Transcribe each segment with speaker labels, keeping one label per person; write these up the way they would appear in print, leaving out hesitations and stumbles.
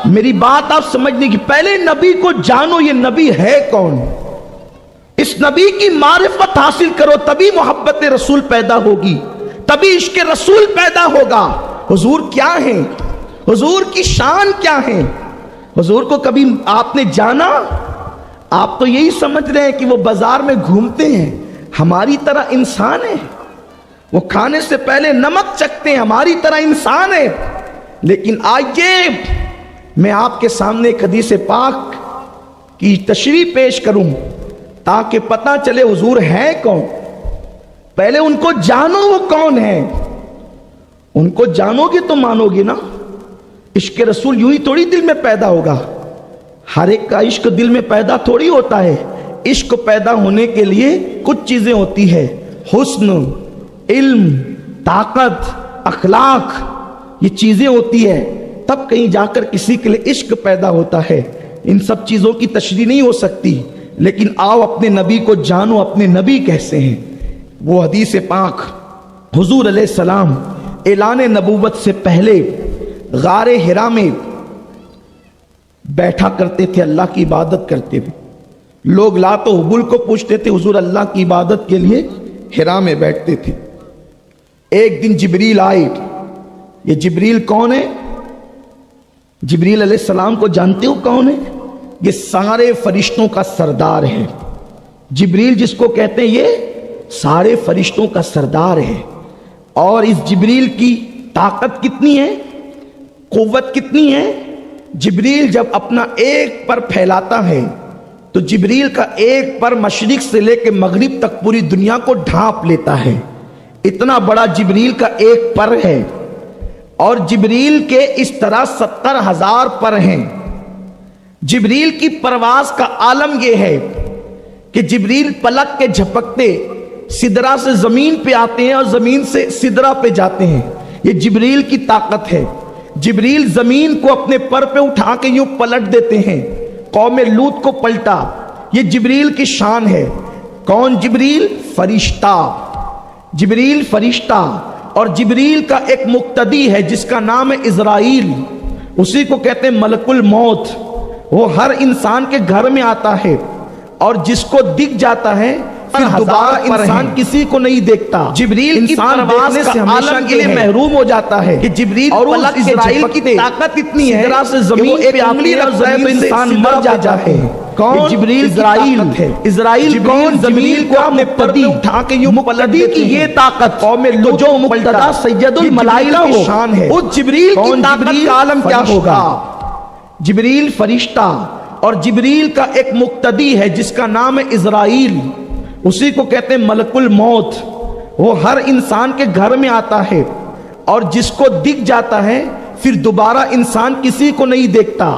Speaker 1: میری بات آپ سمجھنے کی، پہلے نبی کو جانو یہ نبی ہے کون، اس نبی کی معرفت حاصل کرو، تبھی محبت رسول پیدا ہوگی، تبھی عشق رسول پیدا ہوگا۔ حضور کیا ہیں، حضور کی شان کیا ہے، حضور کو کبھی آپ نے جانا؟ آپ تو یہی سمجھ رہے ہیں کہ وہ بازار میں گھومتے ہیں، ہماری طرح انسان ہے، وہ کھانے سے پہلے نمک چکھتے ہیں، ہماری طرح انسان ہے۔ لیکن آئیے میں آپ کے سامنے ایک حدیث پاک کی تشریح پیش کروں تاکہ پتہ چلے حضور ہے کون۔ پہلے ان کو جانو وہ کون ہے، ان کو جانو گے تو مانو گے نا۔ عشق رسول یوں ہی تھوڑی دل میں پیدا ہوگا، ہر ایک کا عشق دل میں پیدا تھوڑی ہوتا ہے۔ عشق پیدا ہونے کے لیے کچھ چیزیں ہوتی ہے، حسن، علم، طاقت، اخلاق، یہ چیزیں ہوتی ہے، تب کہیں جا کر کسی کے لیے عشق پیدا ہوتا ہے۔ ان سب چیزوں کی تشریح نہیں ہو سکتی، لیکن آؤ اپنے نبی کو جانو، اپنے نبی کیسے ہیں۔ وہ حدیث پاک حضور علیہ السلام اعلان نبوت سے پہلے غار حرا میں بیٹھا کرتے تھے، اللہ کی عبادت کرتے تھے۔ لوگ لات و حبل کو پوچھتے تھے، حضور اللہ کی عبادت کے لیے حرا میں بیٹھتے تھے۔ ایک دن جبریل آئے۔ یہ جبریل کون ہے؟ جبریل علیہ السلام کو جانتے ہو کون ہے؟ یہ سارے فرشتوں کا سردار ہے۔ جبریل جس کو کہتے ہیں یہ سارے فرشتوں کا سردار ہے۔ اور اس جبریل کی طاقت کتنی ہے، قوت کتنی ہے؟ جبریل جب اپنا ایک پر پھیلاتا ہے تو جبریل کا ایک پر مشرق سے لے کے مغرب تک پوری دنیا کو ڈھانپ لیتا ہے۔ اتنا بڑا جبریل کا ایک پر ہے، اور جبریل کے اس طرح 70,000 پر ہیں۔ جبریل کی پرواز کا عالم یہ ہے کہ جبریل پلک کے جھپکتے سدرا سے زمین پہ آتے ہیں اور زمین سے سدرا پہ جاتے ہیں۔ یہ جبریل کی طاقت ہے۔ جبریل زمین کو اپنے پر پہ اٹھا کے یوں پلٹ دیتے ہیں، قوم لوط کو پلٹا۔ یہ جبریل کی شان ہے۔ کون جبریل؟ فرشتہ، جبریل فرشتہ۔ اور جبریل کا ایک مقتدی ہے جس کا نام ہے اسرائیل، اسی کو کہتے ہیں ملک الموت۔ وہ ہر انسان کے گھر میں آتا ہے، اور جس کو دکھ جاتا ہے پھر دوبارہ انسان کسی کو نہیں دیکھتا۔ جبریل کی پرواز سے ہمیشہ کے لیے محروم ہو جاتا ہے کہ جبریل اور اسرائیل کی طاقت اتنی ہے کہ زمین پہ انگلی رکھتا ہے تو انسان مر جاتا ہے۔ کون؟ جبریل اسرائیل ہے۔ اسرائیل کون؟ زمین کو اپنے پردی اٹھا کے یوں پلٹی کی یہ طاقت قوم لوط جو مقتدا سید الملائکہ کی شان ہے۔ اس جبریل کی طاقت کا عالم کیا ہوگا؟ جبریل فرشتہ، اور جبریل کا ایک مقتدی ہے جس کا نام ہے اسرائیل، اسی کو کہتے ہیں ملک الموت۔ وہ ہر انسان کے گھر میں آتا ہے، اور جس کو دکھ جاتا ہے پھر دوبارہ انسان کسی کو نہیں دیکھتا،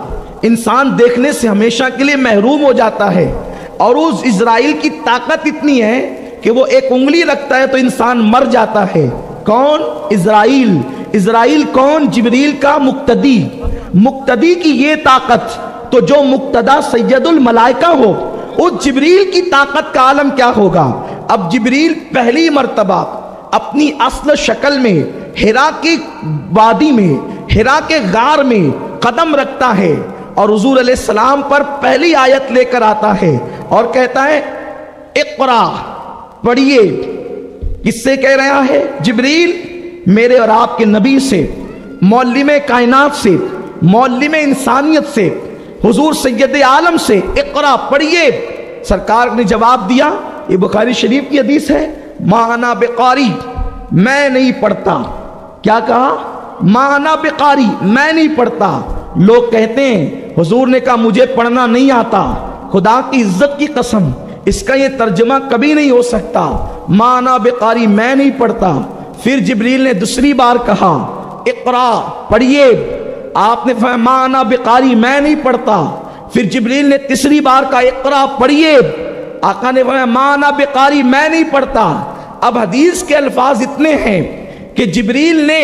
Speaker 1: انسان دیکھنے سے ہمیشہ کے لیے محروم ہو جاتا ہے۔ اور اس اسرائیل کی طاقت اتنی ہے کہ وہ ایک انگلی رکھتا ہے تو انسان مر جاتا ہے۔ کون؟ اسرائیل۔ اسرائیل کون؟ جبریل کا مقتدی۔ مقتدی کی یہ طاقت، تو جو مقتدا سید الملائکہ ہو اس جبریل کی طاقت کا عالم کیا ہوگا؟ اب جبریل پہلی مرتبہ اپنی اصل شکل میں حرا کی وادی میں، حرا کے غار میں قدم رکھتا ہے، اور حضور علیہ السلام پر پہلی آیت لے کر آتا ہے اور کہتا ہے اقرا، پڑھیے۔ کس سے کہہ رہا ہے؟ جبریل میرے اور آپ کے نبی سے، معلم کائنات سے، معلم انسانیت سے، حضور سید عالم سے، اقرا پڑھیے۔ سرکار نے جواب دیا، یہ بخاری شریف کی حدیث ہے، ما انا بقاری، میں نہیں پڑھتا۔ کیا کہا؟ ما انا بقاری، میں نہیں پڑھتا۔ لوگ کہتے ہیں حضور نے کہا مجھے پڑھنا نہیں آتا۔ خدا کی عزت کی قسم اس کا یہ ترجمہ کبھی نہیں ہو سکتا، ما انا بقاری، میں نہیں پڑھتا۔ پھر جبریل نے دوسری بار کہا اقرا، پڑھیے۔ آپ نے فرمایا ما انا بقاری، میں نہیں پڑھتا۔ پھر جبریل نے تیسری بار کہا اقرا، پڑھیے۔ آقا نے فرمایا ما انا بقاری، میں نہیں پڑھتا۔ اب حدیث کے الفاظ اتنے ہیں کہ جبریل نے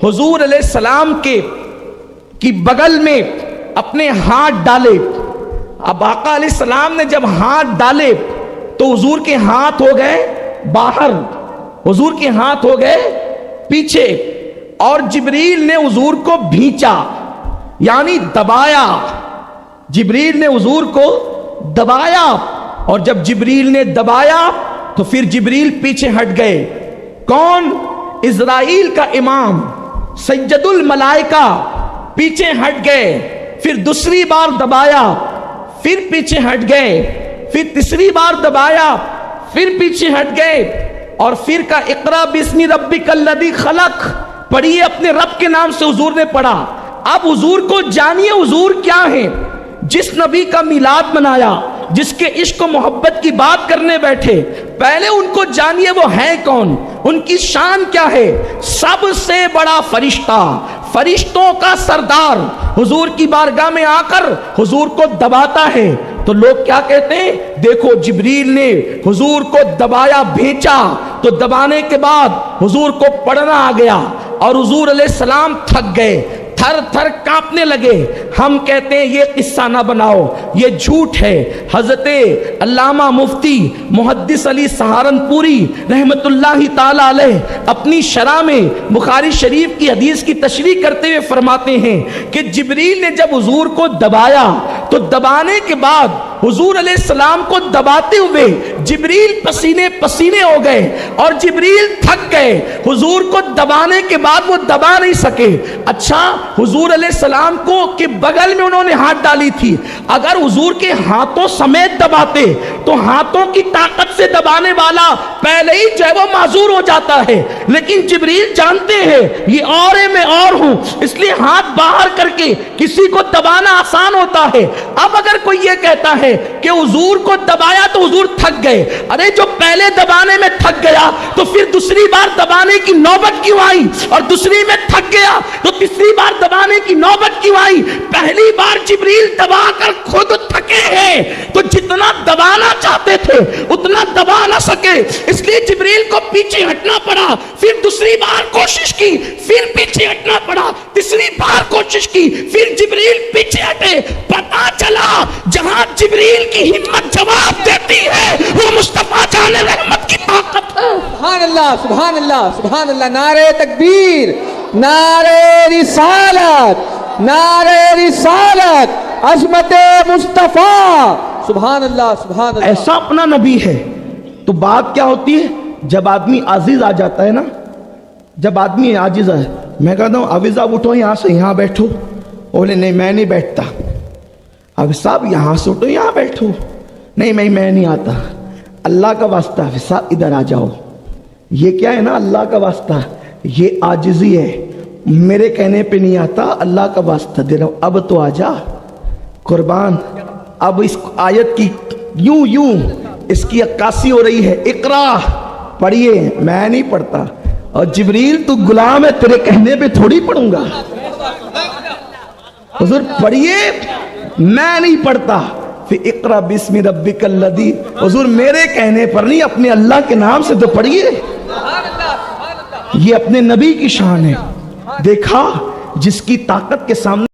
Speaker 1: حضور علیہ السلام کی بغل میں اپنے ہاتھ ڈالے۔ اب آقا علیہ السلام نے جب ہاتھ ڈالے تو حضور کے ہاتھ ہو گئے باہر، حضور کے ہاتھ ہو گئے پیچھے، اور جبریل نے حضور کو بھینچا۔ یعنی دبایا. جبریل نے حضور کو دبایا, اور جب جبریل نے دبایا تو پھر جبریل پیچھے ہٹ گئے. کون؟ اسرائیل کا امام سید الملائکہ پیچھے ہٹ گئے. پھر دوسری بار دبایا, پھر پیچھے ہٹ گئے. پھر تیسری بار دبایا, پھر پیچھے ہٹ گئے. اور پھر کا اقرا باسم ربک الذی خلق پڑھیے, اپنے رب کے نام سے حضور نے پڑھا. اب حضور کو جانیے حضور کیا ہیں. جس نبی کا میلاد منایا, جس کے عشق و محبت کی بات کرنے بیٹھے, پہلے ان کو جانیے وہ ہیں کون, ان کی شان کیا ہے. سب سے بڑا فرشتہ, فرشتوں کا سردار حضور کی بارگاہ میں آ کر حضور کو دباتا ہے. تو لوگ کیا کہتے ہیں, دیکھو جبریل نے حضور کو دبایا بھیجا, تو دبانے کے بعد حضور کو پڑھنا آ گیا اور حضور علیہ السلام تھک گئے, تھر تھر کانپنے لگے. ہم کہتے ہیں یہ قصہ نہ بناؤ, یہ جھوٹ ہے. حضرت علامہ مفتی محدث علی سہارنپوری رحمت اللہ تعالی علیہ اپنی شرح میں بخاری شریف کی حدیث کی تشریح کرتے ہوئے فرماتے ہیں کہ جبریل نے جب حضور کو دبایا تو دبانے کے بعد حضور علیہ السلام کو دباتے ہوئے جبریل پسینے پسینے ہو گئے اور جبریل تھک گئے. حضور کو دبانے کے بعد وہ دبا نہیں سکے. اچھا, حضور علیہ السلام کو کے بغل میں انہوں نے ہاتھ ڈالی تھی, اگر حضور کے ہاتھوں سمیت دباتے تو ہاتھوں کی طاقت سے دبانے والا پہلے ہی جو ہے وہ معذور ہو جاتا ہے. لیکن جبریل جانتے ہیں یہ اور ہے میں اور ہوں, اس لیے ہاتھ باہر کر کے کسی کو دبانا آسان ہوتا ہے. اب اگر کوئی یہ کہتا ہے کہ حضور کو دبایا تو حضور تھک گئے, ارے جو پہلے دبانے میں تھک گیا تو پھر دوسری بار دبانے کی نوبت کیوں آئی, اور دوسری میں تھک گیا تو تیسری بار دبانے کی نوبت کیوں آئی. پہلی بار جبریل دبا کر خود تھکے ہیں, تو جتنا دبانا چاہتے تھے اتنا دبا نہ سکے, اس لیے جبریل کو پیچھے ہٹنا پڑا. پھر دوسری بار کوشش کی, پھر پیچھے ہٹنا پڑا, تیسری بار کوشش کی, پھر جبریل پیچھے ہٹے. پتا چلا جہاں جبریل کی ہمت جواب دیتی ہے وہ مصطفیٰ جان رحمت کی طاقت ہے.
Speaker 2: سبحان اللہ, سبحان اللہ, سبحان اللہ. نعرہ تکبیر, نعرہ رسالت, نعرہ رسالت, عظمت مصطفیٰ. سبحان اللہ, سبحان اللہ.
Speaker 1: ایسا اپنا نبی ہے. تو بات کیا ہوتی ہے, جب آدمی عاجز آ جاتا ہے نا, جب آدمی عاجز ہے, میں کہتا ہوں ابھی صاحب اٹھو یہاں سے, یہاں بیٹھو. بولے نہیں میں نہیں بیٹھتا. اب صاحب یہاں سے اٹھو یہاں بیٹھو. نہیں میں نہیں آتا. اللہ کا واسطہ ہے صاحب ادھر آ جاؤ. یہ کیا ہے نا, اللہ کا واسطہ, یہ عاجزی ہے. میرے کہنے پہ نہیں آتا, اللہ کا واسطہ دے رہا ہوں, اب تو آ جا قربان. اب اس آیت کی یوں اس کی عکاسی ہو رہی ہے. اقرا پڑھیے, میں نہیں پڑھتا. اور جبریل تو غلام ہے, تیرے کہنے پہ تھوڑی پڑھوں گا. حضور پڑھیے, میں نہیں پڑھتا. پھر اقرا بسم ربک الذی, حضور میرے کہنے پر نہیں, اپنے اللہ کے نام سے تو پڑھیے. یہ اپنے نبی کی شان ہے. دیکھا جس کی طاقت کے سامنے